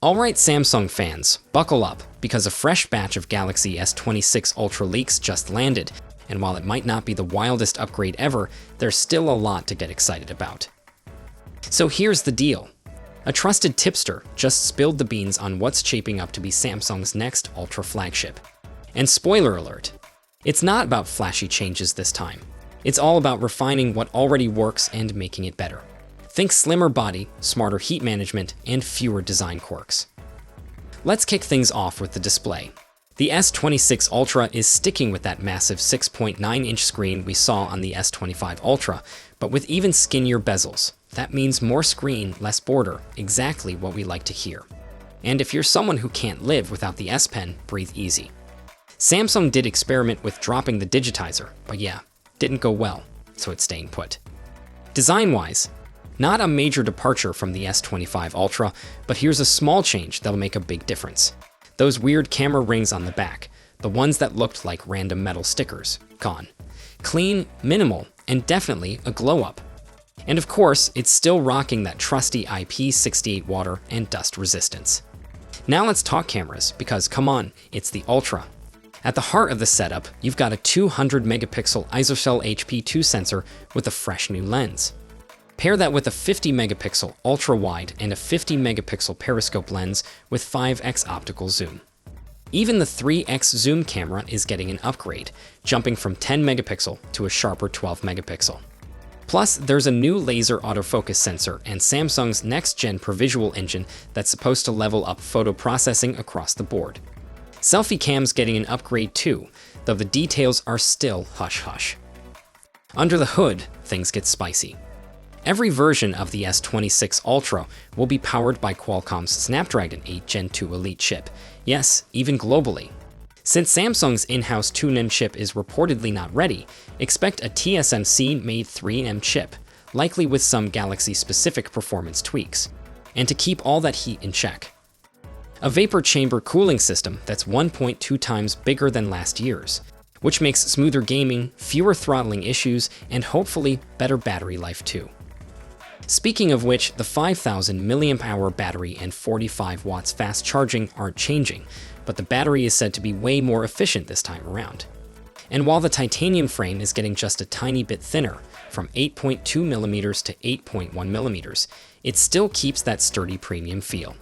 Alright Samsung fans, buckle up, because a fresh batch of Galaxy S26 Ultra leaks just landed, and while it might not be the wildest upgrade ever, there's still a lot to get excited about. So here's the deal. A trusted tipster just spilled the beans on what's shaping up to be Samsung's next Ultra flagship. And spoiler alert, it's not about flashy changes this time. It's all about refining what already works and making it better. Think slimmer body, smarter heat management, and fewer design quirks. Let's kick things off with the display. The S26 Ultra is sticking with that massive 6.9-inch screen we saw on the S25 Ultra, but with even skinnier bezels. That means more screen, less border, exactly what we like to hear. And if you're someone who can't live without the S Pen, breathe easy. Samsung did experiment with dropping the digitizer, but yeah, didn't go well, so it's staying put. Design-wise, not a major departure from the S25 Ultra, but here's a small change that'll make a big difference. Those weird camera rings on the back, the ones that looked like random metal stickers, gone. Clean, minimal, and definitely a glow-up. And of course, it's still rocking that trusty IP68 water and dust resistance. Now let's talk cameras, because come on, it's the Ultra. At the heart of the setup, you've got a 200-megapixel ISOCELL HP2 sensor with a fresh new lens. Pair that with a 50-megapixel ultra-wide and a 50-megapixel periscope lens with 5x optical zoom. Even the 3x zoom camera is getting an upgrade, jumping from 10-megapixel to a sharper 12-megapixel. Plus, there's a new laser autofocus sensor and Samsung's next-gen ProVisual engine that's supposed to level up photo processing across the board. Selfie cam's getting an upgrade too, though the details are still hush-hush. Under the hood, things get spicy. Every version of the S26 Ultra will be powered by Qualcomm's Snapdragon 8 Gen 2 Elite chip. Yes, even globally. Since Samsung's in-house 2nm chip is reportedly not ready, expect a TSMC-made 3nm chip, likely with some Galaxy-specific performance tweaks, and to keep all that heat in check. A vapor chamber cooling system that's 1.2 times bigger than last year's, which makes smoother gaming, fewer throttling issues, and hopefully better battery life too. Speaking of which, the 5,000 mAh battery and 45 watts fast charging aren't changing, but the battery is said to be way more efficient this time around. And while the titanium frame is getting just a tiny bit thinner, from 8.2mm to 8.1mm, it still keeps that sturdy premium feel.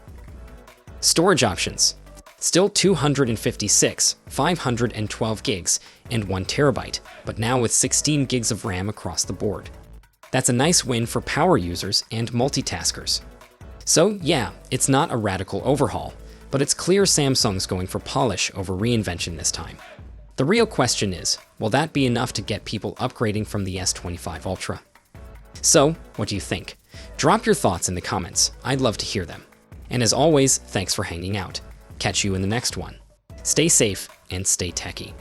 Storage options. Still 256, 512 gigs, and 1 terabyte, but now with 16 gigs of RAM across the board. That's a nice win for power users and multitaskers. So yeah, it's not a radical overhaul, but it's clear Samsung's going for polish over reinvention this time. The real question is, will that be enough to get people upgrading from the S25 Ultra? So, what do you think? Drop your thoughts in the comments, I'd love to hear them. And as always, thanks for hanging out. Catch you in the next one. Stay safe and stay techie.